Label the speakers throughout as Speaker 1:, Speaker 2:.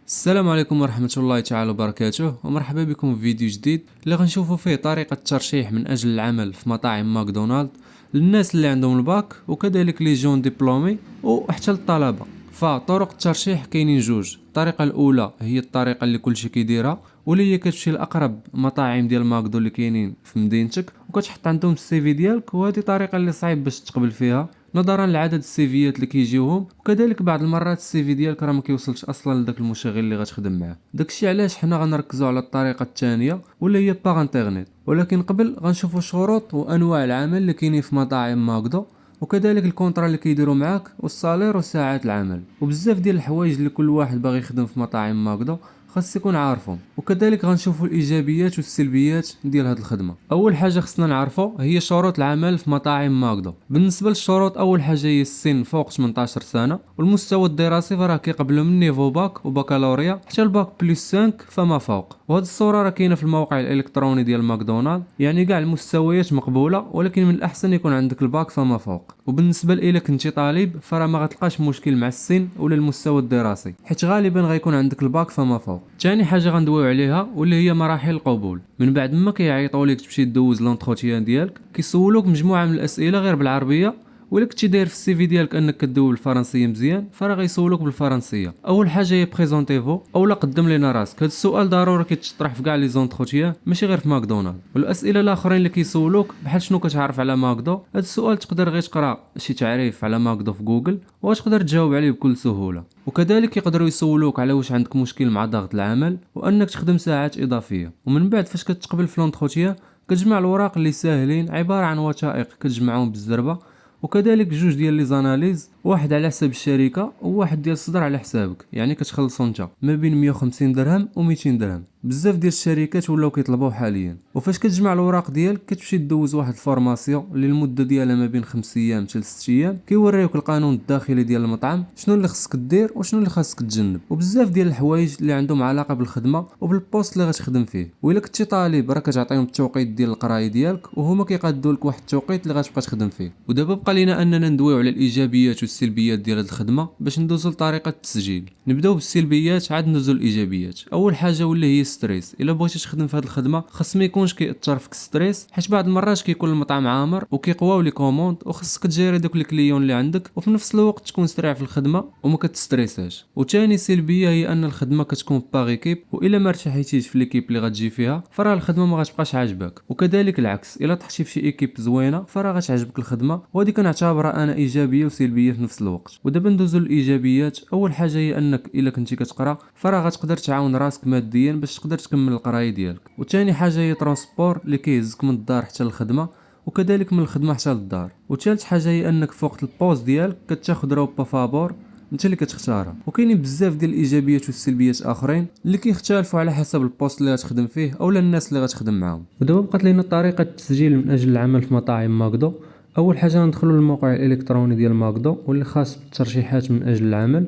Speaker 1: السلام عليكم ورحمة الله تعالى وبركاته، ومرحبا بكم في فيديو جديد اللي غنشوفوا فيه طريقة الترشيح من أجل العمل في مطاعم ماكدونالد للناس اللي عندهم الباك وكذلك لي جون ديبلومي وحتى للطلبة. فطرق الترشيح كاينين جوج. الطريقة الأولى هي الطريقة اللي كلشي كيديرها، واللي هي كتمشي لأقرب مطاعم ديال ماكدو اللي كاينين في مدينتك وكتحط عندهم السي في ديالك، وهذه طريقة اللي صعيب باش تقبل فيها نظرا لعدد السيفيات اللي كيجيوهم، وكذلك بعض المرات السي في ديالك راه ما كيوصلش اصلا لذاك المشغل اللي غتخدم معاه. داكشي علاش حنا غنركزوا على الطريقه الثانيه واللي هي باغ انترنيت. ولكن قبل غنشوفوا شروط وانواع العمل اللي كاينين في مطاعم ماكدو، وكذلك الكونطرا اللي كيديروا معاك والصالير وساعات العمل وبزاف ديال الحوايج اللي كل واحد باغي يخدم في مطاعم ماكدو خاص يكون عارفهم. وكذلك غنشوفوا الايجابيات والسلبيات ديال هذه الخدمه. اول حاجه خصنا نعرفوا هي شروط العمل في مطاعم ماكدو. بالنسبه للشروط، اول حاجه هي السن فوق 18 سنه، والمستوى الدراسي فراه كيقبلوا من نيفو باك وبكالوريا حتى الباك بلس 5 فما فوق. وهذه الصوره راه كاينه في الموقع الالكتروني ديال ماكدونالد، يعني كاع المستويات مقبوله، ولكن من الاحسن يكون عندك الباك فما فوق. وبالنسبه الى كنتي طالب فراه ما غتلقاش مشكل مع السن ولا المستوى الدراسي، حيت غالبا غيكون عندك الباك فما فوق. ثاني حاجه غندويو عليها واللي هي مراحل القبول. من بعد ما كيعيطوا لك تمشي دوز لونتروتيان ديالك، كيسولوك مجموعه من الاسئله غير بالعربيه، ولا كنتي داير في السي في ديالك انك كدوي بالفرنسيه مزيان فراه غيسولوك بالفرنسيه. اول حاجه هي بريزونتيفو اولا قدم لينا راسك. هذا السؤال ضروري كيتطرح في كاع لي زونتروتيان ماشي غير في ماكدونالد. والاسئله الاخرين اللي كيسولوك بحال شنو كتعرف على ماكدو، هذا السؤال تقدر غير تقرا شي تعريف على ماكدو في جوجل وتقدر تجاوب عليه بكل سهوله. وكذلك يقدروا يسولوك على واش عندك مشكل مع ضغط العمل وانك تخدم ساعات اضافيه. ومن بعد فاش كتقبل في لونتروتيان كتجمع الوراق اللي ساهلين، عباره عن وثائق كتجمعهم بالزربه، وكذلك جوج ديال لي زاناليز، واحد على حساب الشركه وواحد ديال الصدر على حسابك، يعني كتخلصو انت ما بين 150 درهم و 200 درهم. بزاف ديال الشركات ولاو كيطلبوه حاليا. وفاش كتجمع الوراق ديالك كتمشي دوز واحد الفورماسيون اللي المده ديالها ما بين 5 ايام حتى 6 ايام، كيوريوك القانون الداخلي ديال المطعم، شنو اللي خصك دير وشنو اللي خاصك تجنب، وبزاف ديال الحوايج اللي عندهم علاقه بالخدمه وبالبوست اللي غتخدم فيه. وإلا كنتي طالب راه كتعطيهم التوقيت ديال القرايه ديالك، وهما كيقادوا لك واحد التوقيت اللي غتبقى تخدم فيه. ودابا بقى لينا اننا ندويو على الايجابيات والسلبيات ديال هذه الخدمه باش ندوزو لطريقه التسجيل. نبداو بالسلبيات عاد ندوزو للايجابيات. اول حاجه واللي هي ستريس. الا بغيتي تخدم في هذه الخدمه خاص ما يكونش كيأثر فيك ستريس، حيت بعض المرات كيكون المطعم عامر وكيقواو لي كوموند وخصك تجيري دوك الكليون اللي عندك، وفي نفس الوقت تكون سريع في الخدمه وما كتستريساش. وثاني سلبيه هي ان الخدمه كتكون باغ ايكيب، والا ما ارتحيتيش في ليكيب اللي غتجي فيها فراه الخدمه ما غتبقاش عاجباك. وكذلك العكس، الا طحتي في شي ايكيب زوينه فراه غتعجبك الخدمه، وهذه كنعتبرها انا ايجابيه وسلبيه في نفس الوقت. ودابا ندوزو للايجابيات. اول حاجه هي انك الا كنتي كتقرا فراه غتقدر تعاون راسك ماديا باش تقدر تكمل القرايه ديالك. وثاني حاجه هي ترونسبور اللي كيهزك من الدار حتى للخدمه، وكذلك من الخدمه حتى للدار. وثالث حاجه هي انك في وقت البوز ديالك كتاخذ روبا فابور انت اللي كتختارها. وكاينين بزاف ديال الايجابيات والسلبيات اخرين اللي كيختلفوا على حسب البوست اللي غتخدم فيه اولا الناس اللي غتخدم معاهم. ودابا بقات لينا طريقه التسجيل من اجل العمل في مطاعم ماكدو. اول حاجه ندخلوا للموقع الالكتروني ديال ماكدو واللي خاص بالترشيحات من اجل العمل.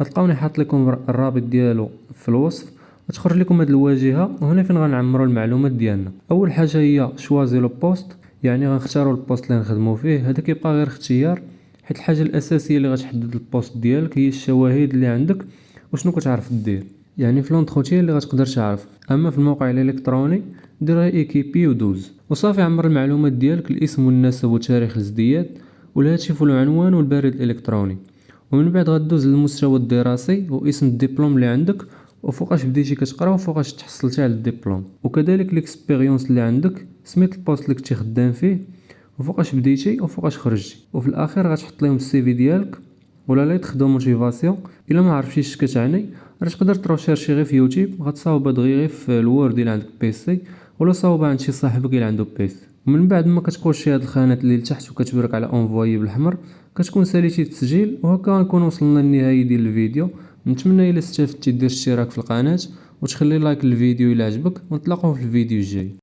Speaker 1: غتلقاوني حاط لكم الرابط ديالو في الوصف، غتخرج لكم هذه الواجهه، وهنا فين غنعمروا المعلومات ديالنا. اول حاجه هي شوازي لو بوست، يعني غنختاروا البوست اللي نخدموا فيه. هذا كيبقى غير اختيار، حيت الحاجه الاساسيه اللي غتحدد البوست ديالك هي الشواهد اللي عندك وشنو كتعرف دير. يعني في لونتروتيان اللي غتقدر تعرف، اما في الموقع الالكتروني دير غير ايكيبي ودوز وصافي. عمر المعلومات ديالك، الاسم والنسب وتاريخ الازدياد والهاتف والعنوان والبريد الالكتروني. ومن بعد غدوز للمستوى الدراسي واسم الدبلوم اللي عندك وفوقاش بديتي كتقرا وفوقاش تحصلتي على الدبلوم، وكذلك ليكسبيريونس اللي عندك، سميت البوست اللي كنتي خدام فيه وفوقاش بديتي وفوقاش خرجتي. وفي الاخير غتحط لهم السي في ديالك ولا لا تخدم موتيفاسيون. الا ما عرفتيش اش كتعني راه تقدر تروشيرشي غير في يوتيوب، غتصاوبها دغيا في الوورد اللي عندك بيسي ولا صاوبها عند شي صاحبك اللي عنده بيسي. ومن بعد ما كتخشي هاد الخانات اللي لتحت وكتبرك على اونفوي بالاحمر كتكون ساليتي التسجيل. وهكا غنكون وصلنا للنهايه ديال الفيديو. نتمنى الا استفدتي دير اشتراك في القناه وتخلي لايك للفيديو الا عجبك، ونتلاقاو في الفيديو الجاي.